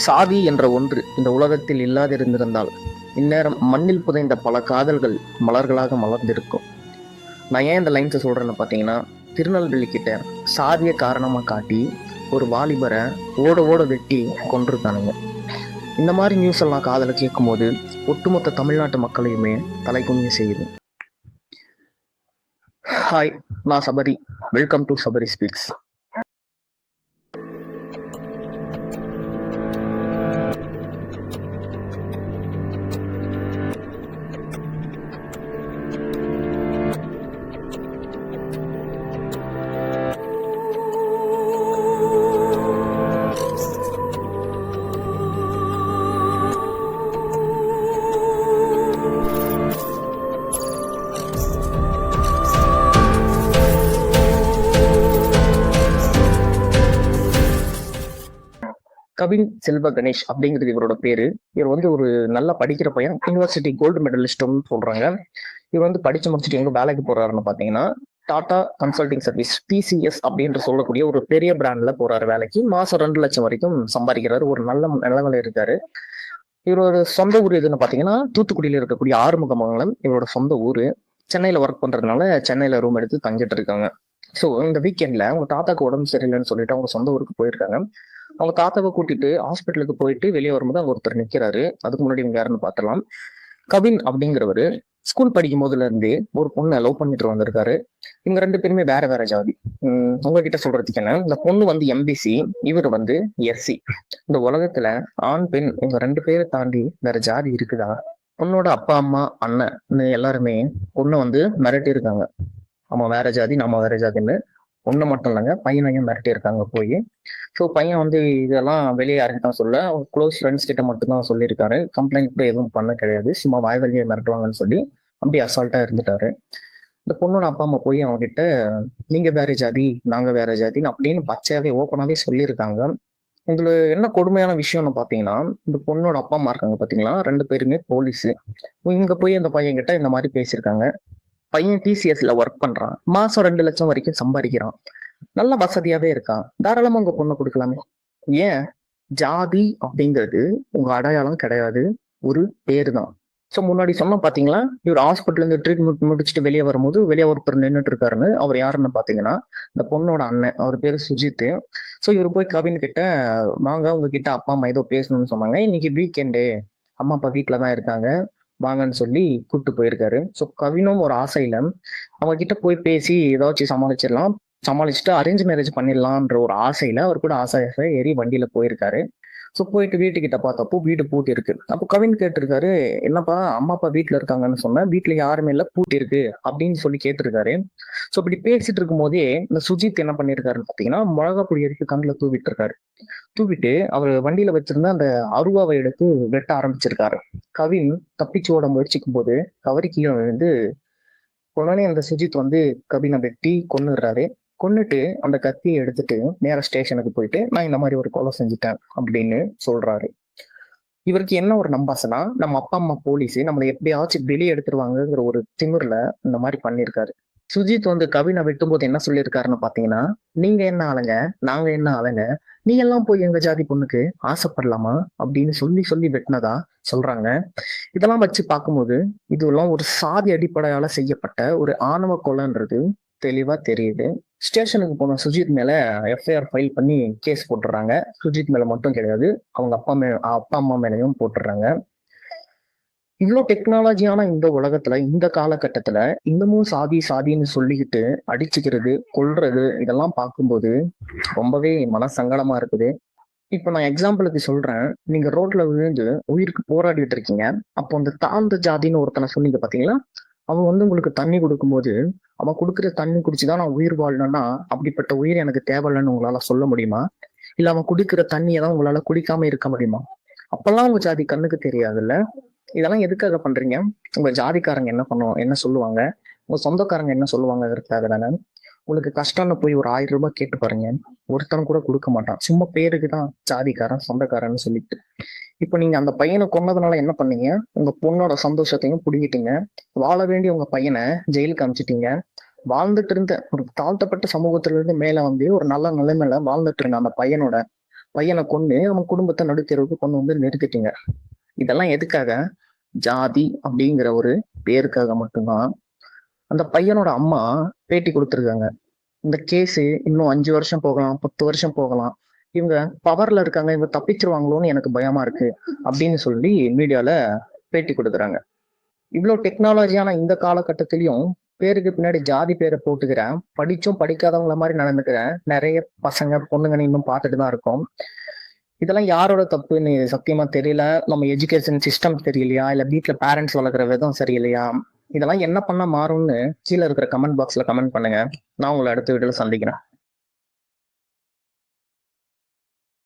சாதி என்ற ஒன்று இந்த உலகத்தில் இல்லாதிருந்திருந்தால் இந்நேரம் மண்ணில் புதைந்த பல காதல்கள் மலர்களாக மலர்ந்திருக்கும். நான் ஏன் இந்த லைன்ஸை சொல்றேன்னு பார்த்தீங்கன்னா, திருநெல்வேலி கிட்ட சாதிய காரணமா காட்டி ஒரு வாலிபரை ஓட ஓட வெட்டி கொண்டிருக்கானுங்க. இந்த மாதிரி நியூஸ் எல்லாம் காதல கேட்கும் போது ஒட்டுமொத்த தமிழ்நாட்டு மக்களையுமே தலைகுனிய செய்யுது. ஹாய், நான் Sabari. Welcome to Sabari speaks. Kavin செல்வ கணேஷ் அப்படிங்கிறது இவரோட பேரு. இவர் வந்து ஒரு நல்லா படிக்கிற பையன், யூனிவர்சிட்டி கோல்டு மெடலிஸ்ட்னு சொல்றாங்க. இவர் வந்து படிச்சு முடிச்சுட்டு எங்க வேலைக்கு போறாருன்னு பாத்தீங்கன்னா, டாடா கன்சல்டிங் சர்வீஸ் டிசிஎஸ் அப்படின்னு சொல்லக்கூடிய ஒரு பெரிய பிராண்ட்ல போறாரு வேலைக்கு. மாசம் 2 லட்சம் வரைக்கும் சம்பாதிக்கிறாரு. ஒரு நல்ல நிலவில இருக்காரு. இவரோட சொந்த ஊர் எதுன்னு பாத்தீங்கன்னா, தூத்துக்குடியில இருக்கக்கூடிய ஆறுமுகமங்கலம் இவரோட சொந்த ஊரு. சென்னையில ஒர்க் பண்றதுனால சென்னையில ரூம் எடுத்து தங்கிட்டு இருக்காங்க. ஸோ இந்த வீக்கெண்ட்ல அவங்க தாத்தாக்கு உடம்பு சரியில்லைன்னு சொல்லிட்டு அவங்க சொந்த ஊருக்கு போயிருக்காங்க. அவங்க தாத்தாவை கூட்டிட்டு ஹாஸ்பிட்டலுக்கு போயிட்டு வெளியே வரும்போது அங்க ஒருத்தர் நிக்கிறாரு. அதுக்கு முன்னாடி இவங்க யாருன்னு பார்த்தலாம். கவின் அப்படிங்கிறவரு ஸ்கூல் படிக்கும் போதுல இருந்தே ஒரு பொண்ணை லவ் பண்ணிட்டு வந்திருக்காரு. இவங்க 2 பேருமே வேற வேற ஜாதி. உங்ககிட்ட சொல்றதுக்கு என்ன, இந்த பொண்ணு வந்து எம்பிசி, இவர் வந்து எஸ்சி. இந்த உலகத்துல ஆண் பெண் இவங்க 2 பேரை தாண்டி வேற ஜாதி இருக்குதா? பொண்ணோட அப்பா அம்மா அண்ணன் எல்லாருமே பொண்ணை வந்து மிரட்டி இருக்காங்க. நம்ம வேற ஜாதி, நம்ம வேற ஜாதின்னு. ஒண்ணு மட்டும் இல்லைங்க, பையனையும் மிரட்டி இருக்காங்க போய். ஸோ பையன் வந்து இதெல்லாம் வெளியே யாருக்கிட்ட சொல்ல, க்ளோஸ் ஃப்ரெண்ட்ஸ் கிட்ட மட்டும்தான் சொல்லியிருக்காரு. கம்ப்ளைண்ட் கூட எதுவும் பண்ண கிடையாது. சும்மா வாய் வழியை மிரட்டுவாங்கன்னு சொல்லி அப்படி அசால்ட்டா இருந்துட்டாரு. இந்த பொண்ணோட அப்பா அம்மா போய் அவங்க கிட்ட, நீங்க வேற ஜாதி, நாங்க வேற ஜாதின்னு அப்படின்னு பச்சையாவே ஓப்பனாவே சொல்லியிருக்காங்க. இதுல என்ன கொடுமையான விஷயம்னு பாத்தீங்கன்னா, இந்த பொண்ணோட அப்பா அம்மா இருக்காங்க பாத்தீங்களா, 2 பேருமே போலீஸ். இங்க போய் அந்த பையன் கிட்ட இந்த மாதிரி பேசியிருக்காங்க. பையன் டிசிஎஸ்ல ஒர்க் பண்றான். மாசம் 2 லட்சம் வரைக்கும் சம்பாதிக்கிறான். நல்ல வசதியாவே இருக்கான். தாராளமா உங்க பொண்ணை கொடுக்கலாமே. ஏன்? ஜாதி அப்படிங்கிறது உங்க அடையாளம் கிடையாது, ஒரு பேரு தான். ஸோ முன்னாடி சொன்ன பாத்தீங்களா, இவர் ஹாஸ்பிட்டல் இருந்து ட்ரீட்மெண்ட் முடிச்சுட்டு வெளியே வரும்போது வெளியே ஒருத்தர் நின்றுட்டு இருக்காருன்னு. அவர் யாருன்னு பாத்தீங்கன்னா, இந்த பொண்ணோட அண்ணன். அவர் பேரு சுஜித். ஸோ இவர் போய் கவின் கிட்ட, வாங்க உங்ககிட்ட அப்பா அம்மா ஏதோ பேசணும்னு சொன்னாங்க, இன்னைக்கு வீக்கெண்டு, அம்மா அப்பா வீட்டுல தான் இருக்காங்க, வாங்கன்னு சொல்லி கூப்பிட்டு போயிருக்காரு. ஸோ கவினும் ஒரு ஆசையில அவங்க கிட்ட போய் பேசி ஏதாச்சும் சமாளிச்சுட்டு அரேஞ்ச் மேரேஜ் பண்ணிடலான்ற ஒரு ஆசையில அவர் கூட ஆசை ஏறி வண்டியில போயிருக்காரு. ஸோ போயிட்டு வீட்டுக்கிட்ட பார்த்தப்போ வீடு பூட்டி இருக்கு. அப்போ கவின் கேட்டிருக்காரு, என்னப்பா அம்மா அப்பா வீட்டுல இருக்காங்கன்னு சொன்னேன், வீட்டுல யாருமே இல்லை, பூட்டி இருக்கு அப்படின்னு சொல்லி கேட்டிருக்காரு. ஸோ இப்படி பேசிட்டு இருக்கும் போதே இந்த சுஜித் என்ன பண்ணிருக்காருன்னு பாத்தீங்கன்னா, மிளகா பொடி எடுத்து கண்ணில் தூவிட்டு இருக்காரு. தூவிட்டு அவர் வண்டியில வச்சிருந்த அந்த அருவாவை எடுத்து வெட்ட ஆரம்பிச்சிருக்காரு. கவின் தப்பிச்சு ஓட முயற்சிக்கும் போது கவரி கீழே விழுந்து உடனே அந்த சுஜித் வந்து கவினை வெட்டி கொன்னுடுறாரு. கொன்னுட்டு அந்த கத்தியை எடுத்துட்டு நேர ஸ்டேஷனுக்கு போயிட்டு, நான் இந்த மாதிரி ஒரு கொலை செஞ்சுட்டேன் அப்படின்னு சொல்றாரு. இவருக்கு என்ன ஒரு நம்பாசனா, நம்ம அப்பா அம்மா போலீஸ் நம்மளை எப்படியாச்சும் வெளியே எடுத்துருவாங்கிற ஒரு திமிர்ல இந்த மாதிரி பண்ணிருக்காரு. சுஜித் வந்து கவினை வெட்டும் போது என்ன சொல்லியிருக்காருன்னு பாத்தீங்கன்னா, நீங்க என்ன ஆளுங்க, நாங்க என்ன ஆளுங்க, நீ எல்லாம் போய் எங்க ஜாதி பொண்ணுக்கு ஆசைப்படலாமா அப்படின்னு சொல்லி சொல்லி வெட்டினதா சொல்றாங்க. இதெல்லாம் வச்சு பார்க்கும்போது இதெல்லாம் ஒரு சாதி அடிப்படையால செய்யப்பட்ட ஒரு ஆணவ கொலைன்றது தெளிவா தெரியுது. ஸ்டேஷனுக்கு போன சுஜித் மேல எஃப்ஐஆர் ஃபைல் பண்ணி கேஸ் போட்டுறாங்க. சுஜித் மேல மட்டும் கிடையாது, அவங்க அப்பா அம்மா மேலையும் போட்டுறாங்க. இவ்வளோ டெக்னாலஜியான இந்த உலகத்துல, இந்த காலகட்டத்துல இன்னமும் சாதி சாதின்னு சொல்லிக்கிட்டு அடிச்சுக்கிறது, கொல்றது, இதெல்லாம் பார்க்கும்போது ரொம்பவே மனசங்கடமா இருக்குது. இப்ப நான் எக்ஸாம்பிளுக்கு சொல்றேன். நீங்க ரோட்ல விழுந்து உயிருக்கு போராடிட்டு இருக்கீங்க. அப்போ அந்த தாழ்ந்த ஜாதின்னு ஒருத்தனை சொன்னீங்க பாத்தீங்களா, அவன் வந்து உங்களுக்கு தண்ணி கொடுக்கும்போது, அவன் கொடுக்குற தண்ணி குடிச்சுதான் நான் உயிர் வாழணும்னா, அப்படிப்பட்ட உயிர் எனக்கு தேவையில்லைன்னு உங்களால சொல்ல முடியுமா? இல்ல அவன் குடிக்கிற தண்ணியை தான் உங்களால குடிக்காம இருக்க முடியுமா? அப்பெல்லாம் உங்க ஜாதி கண்ணுக்கு தெரியாதுல்ல. இதெல்லாம் எதுக்காக பண்றீங்க? உங்க ஜாதிக்காரங்க என்ன சொல்லுவாங்க, உங்க சொந்தக்காரங்க என்ன சொல்லுவாங்கிறதுக்காக தானே. உங்களுக்கு கஷ்டம்னு போய் ஒரு 1000 ரூபாய் கேட்டு பாருங்க, ஒருத்தனும் கூட கொடுக்க மாட்டான். சும்மா பேருக்கு தான் ஜாதிக்காரன் சொந்தக்காரன்னு சொல்லிட்டு. இப்ப நீங்க அந்த பையனை கொன்னதுனால என்ன பண்ணீங்க? உங்க பொண்ணோட சந்தோஷத்தையும் புடிங்கிட்டீங்க. வாழ வேண்டிய உங்க பையனை ஜெயிலுக்கு அனுப்பிச்சிட்டீங்க. வாழ்ந்துட்டு இருந்த ஒரு தாழ்த்தப்பட்ட சமூகத்துல இருந்து மேல வந்து ஒரு நல்ல நிலைமையில வாழ்ந்துட்டு இருந்த அந்த பையனோட பையனை கொண்டு அவன் குடும்பத்தை நடுத்தெருவுக்கு கொண்டு வந்து நிறுத்திட்டீங்க. இதெல்லாம் எதுக்காக? ஜாதி அப்படிங்கிற ஒரு பேருக்காக மட்டும்தான். அந்த பையனோட அம்மா பேட்டி கொடுத்துருக்காங்க. இந்த கேஸ் இன்னும் 5 வருஷம் போகலாம், 10 வருஷம் போகலாம். இவங்க பவர்ல இருக்காங்க, இவங்க தப்பிச்சிருவாங்களோன்னு எனக்கு பயமா இருக்கு அப்படின்னு சொல்லி மீடியால பேட்டி கொடுக்குறாங்க. இவ்வளவு டெக்னாலஜியான இந்த காலகட்டத்திலயும் பேருக்கு பின்னாடி ஜாதி பேரை போட்டுக்கிற, படிச்சும் படிக்காதவங்கள மாதிரி நடந்துக்கிற நிறைய பசங்க பொண்ணுங்கன்னு இன்னும் பார்த்துட்டு தான் இருக்கோம். இதெல்லாம் யாரோட தப்புன்னு சத்தியமா தெரியல. நம்ம எஜுகேஷன் சிஸ்டம் தெரியலையா, இல்ல வீட்டுல பேரண்ட்ஸ் வளர்க்குற விதம் சரியில்லையா? இதெல்லாம் என்ன பண்ணா மாறும்னு கீழே இருக்கிற கமெண்ட் பாக்ஸ்ல கமெண்ட் பண்ணுங்க. நான் உங்களை அடுத்த வீடியோல சந்திக்கிறேன்.